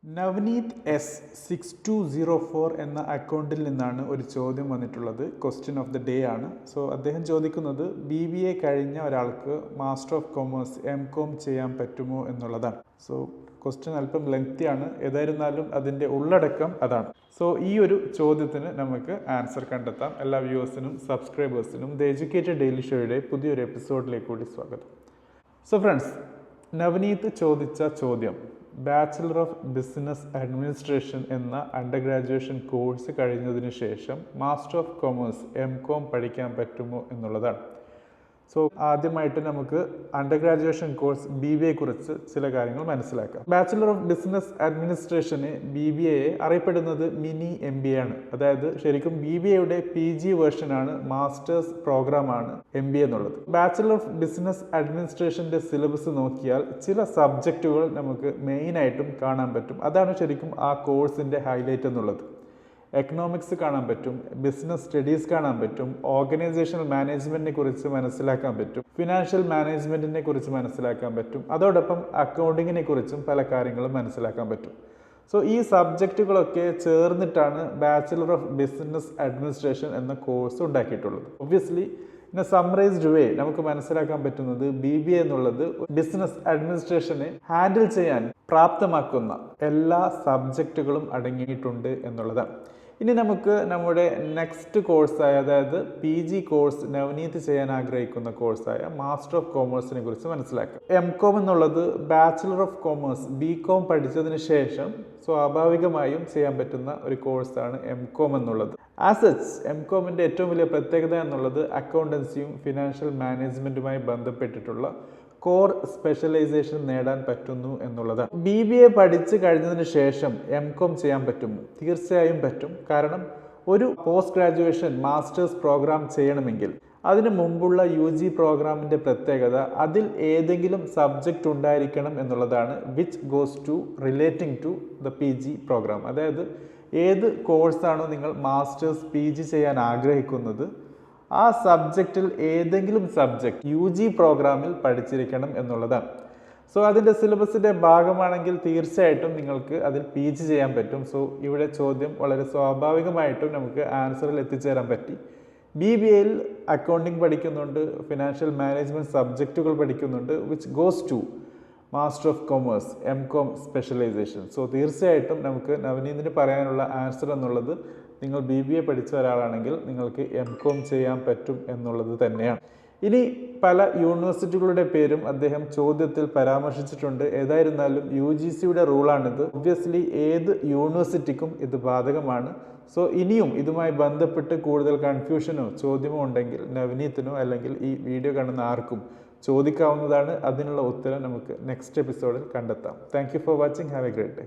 Navneet S6204 എന്ന അക്കൗണ്ടിൽ നിന്നാണ് ഒരു ചോദ്യം വന്നിട്ടുള്ളത്. ക്വസ്റ്റ്യൻ ഓഫ് ദി ഡേ ആണ്. സോ അദ്ദേഹം ചോദിക്കുന്നത് BBA കഴിഞ്ഞ ഒരാൾക്ക് മാസ്റ്റർ ഓഫ് കൊമേഴ്സ് MCOM ചെയ്യാൻ പറ്റുമോ എന്നുള്ളതാണ്. സോ ക്വസ്റ്റ്യൻ അല്പം ലെങ്തി ആണ്. ഏതായിരുന്നാലും അതിൻ്റെ ഉള്ളടക്കം അതാണ്. സോ ഈ ഒരു ചോദ്യത്തിന് നമുക്ക് ആൻസർ കണ്ടെത്താം. എല്ലാ വ്യൂവേഴ്സിനും സബ്സ്ക്രൈബേഴ്സിനും ദ എഡ്യൂക്കേറ്റഡ് ഡെയിലി ഷോയുടെ പുതിയൊരു എപ്പിസോഡിലേക്ക് കൂടി സ്വാഗതം. സോ ഫ്രണ്ട്സ്, നവനീത് ചോദിച്ച ചോദ്യം ബാച്ചിലർ ഓഫ് ബിസിനസ് അഡ്മിനിസ്ട്രേഷൻ എന്ന അണ്ടർ ഗ്രാജുവേഷൻ കോഴ്സ് കഴിഞ്ഞതിന് ശേഷം മാസ്റ്റർ ഓഫ് കൊമേഴ്സ് MCOM പഠിക്കാൻ പറ്റുമോ എന്നുള്ളതാണ്. സോ ആദ്യമായിട്ട് നമുക്ക് അണ്ടർ ഗ്രാജുവേഷൻ കോഴ്സ് BBA കുറിച്ച് ചില കാര്യങ്ങൾ മനസ്സിലാക്കാം. Bachelor of business administration BBA അറിയപ്പെടുന്നത് മിനി MBA ആണ്. അതായത് ശരിക്കും BBAയുടെ PG വേർഷനാണ്, മാസ്റ്റേഴ്സ് പ്രോഗ്രാമാണ് MBA എന്നുള്ളത്. ബാച്ചിലർ ഓഫ് ബിസിനസ് അഡ്മിനിസ്ട്രേഷൻ്റെ സിലബസ് നോക്കിയാൽ ചില സബ്ജക്റ്റുകൾ നമുക്ക് മെയിനായിട്ടും കാണാൻ പറ്റും. അതാണ് ശരിക്കും ആ കോഴ്സിൻ്റെ ഹൈലൈറ്റ് എന്നുള്ളത്. എക്കണോമിക്സ് കാണാൻ പറ്റും, ബിസിനസ് സ്റ്റഡീസ് കാണാൻ പറ്റും, ഓർഗനൈസേഷണൽ മാനേജ്മെൻറ്റിനെ കുറിച്ച് മനസ്സിലാക്കാൻ പറ്റും, ഫിനാൻഷ്യൽ മാനേജ്മെൻറ്റിനെ കുറിച്ച് മനസ്സിലാക്കാൻ പറ്റും, അതോടൊപ്പം അക്കൗണ്ടിങ്ങിനെ കുറിച്ചും പല കാര്യങ്ങളും മനസ്സിലാക്കാൻ പറ്റും. സോ ഈ സബ്ജക്റ്റുകളൊക്കെ ചേർന്നിട്ടാണ് ബാച്ചിലർ ഓഫ് ബിസിനസ് അഡ്മിനിസ്ട്രേഷൻ എന്ന കോഴ്സ് ഉണ്ടാക്കിയിട്ടുള്ളത്. ഒബ്വിയസ്ലി ഇൻ എ സമ്മറൈസ്ഡ് വേ നമുക്ക് മനസ്സിലാക്കാൻ പറ്റുന്നത് BBA എന്നുള്ളത് ബിസിനസ് അഡ്മിനിസ്ട്രേഷനെ ഹാൻഡിൽ ചെയ്യാൻ പ്രാപ്തമാക്കുന്ന എല്ലാ സബ്ജക്റ്റുകളും അടങ്ങിയിട്ടുണ്ട് എന്നുള്ളതാണ്. ഇനി നമുക്ക് നമ്മുടെ നെക്സ്റ്റ് കോഴ്സായ, അതായത് PG കോഴ്സ് നവനീത് ചെയ്യാൻ ആഗ്രഹിക്കുന്ന കോഴ്സായ മാസ്റ്റർ ഓഫ് കോമേഴ്സിനെ കുറിച്ച് മനസ്സിലാക്കാം. MCOM എന്നുള്ളത് ബാച്ചിലർ ഓഫ് കോമേഴ്സ് BCom പഠിച്ചതിന് ശേഷം സ്വാഭാവികമായും ചെയ്യാൻ പറ്റുന്ന ഒരു കോഴ്സാണ് MCOM എന്നുള്ളത്. ആസ് സച്ച് MCOMൻ്റെ ഏറ്റവും വലിയ പ്രത്യേകത എന്നുള്ളത് അക്കൗണ്ടൻസിയും ഫിനാൻഷ്യൽ മാനേജ്മെൻറ്റുമായി ബന്ധപ്പെട്ടിട്ടുള്ള കോർ സ്പെഷ്യലൈസേഷൻ നേടാൻ പറ്റുന്നു എന്നുള്ളതാണ്. BBA പഠിച്ചു കഴിഞ്ഞതിന് ശേഷം MCOM ചെയ്യാൻ പറ്റുമോ? തീർച്ചയായും പറ്റും. കാരണം ഒരു പോസ്റ്റ് ഗ്രാജുവേഷൻ മാസ്റ്റേഴ്സ് പ്രോഗ്രാം ചെയ്യണമെങ്കിൽ അതിന് മുമ്പുള്ള UG പ്രോഗ്രാമിൻ്റെ പ്രത്യേകത അതിൽ ഏതെങ്കിലും സബ്ജക്റ്റ് ഉണ്ടായിരിക്കണം എന്നുള്ളതാണ്. Which goes to relating to the PG programme. അതായത് ഏത് കോഴ്സാണോ നിങ്ങൾ മാസ്റ്റേഴ്സ് PG ചെയ്യാൻ ആഗ്രഹിക്കുന്നത് ആ സബ്ജക്റ്റിൽ ഏതെങ്കിലും സബ്ജക്റ്റ് UG പ്രോഗ്രാമിൽ പഠിച്ചിരിക്കണം എന്നുള്ളതാണ്. സോ അതിൻ്റെ സിലബസിൻ്റെ ഭാഗമാണെങ്കിൽ തീർച്ചയായിട്ടും നിങ്ങൾക്ക് അതിൽ PG ചെയ്യാൻ പറ്റും. സോ ഇവിടെ ചോദ്യം വളരെ സ്വാഭാവികമായിട്ടും നമുക്ക് ആൻസറിൽ എത്തിച്ചേരാൻ പറ്റി. BBAയിൽ അക്കൗണ്ടിങ് പഠിക്കുന്നുണ്ട്, ഫിനാൻഷ്യൽ മാനേജ്മെൻറ്റ് സബ്ജക്റ്റുകൾ പഠിക്കുന്നുണ്ട്, which goes to master of commerce MCOM specialisation. So തീർച്ചയായിട്ടും നമുക്ക് നവനീതിന് പറയാനുള്ള ആൻസർ എന്നുള്ളത് നിങ്ങൾ BBA പഠിച്ച ഒരാളാണെങ്കിൽ നിങ്ങൾക്ക് MCOM ചെയ്യാൻ പറ്റും എന്നുള്ളത് തന്നെയാണ്. ഇനി പല യൂണിവേഴ്സിറ്റികളുടെ പേരും അദ്ദേഹം ചോദ്യത്തിൽ പരാമർശിച്ചിട്ടുണ്ട്. ഏതായിരുന്നാലും UGCയുടെ റൂളാണിത്. ഒബ്വിയസ്ലി ഏത് യൂണിവേഴ്സിറ്റിക്കും ഇത് ബാധകമാണ്. സോ ഇനിയും ഇതുമായി ബന്ധപ്പെട്ട് കൂടുതൽ കൺഫ്യൂഷനോ ചോദ്യമോ ഉണ്ടെങ്കിൽ നവനീതിനോ അല്ലെങ്കിൽ ഈ വീഡിയോ കാണുന്ന ആർക്കും ചോദിക്കാവുന്നതാണ്. അതിനുള്ള ഉത്തരം നമുക്ക് നെക്സ്റ്റ് എപ്പിസോഡിൽ കണ്ടെത്താം. Thank you for watching. Have A great day.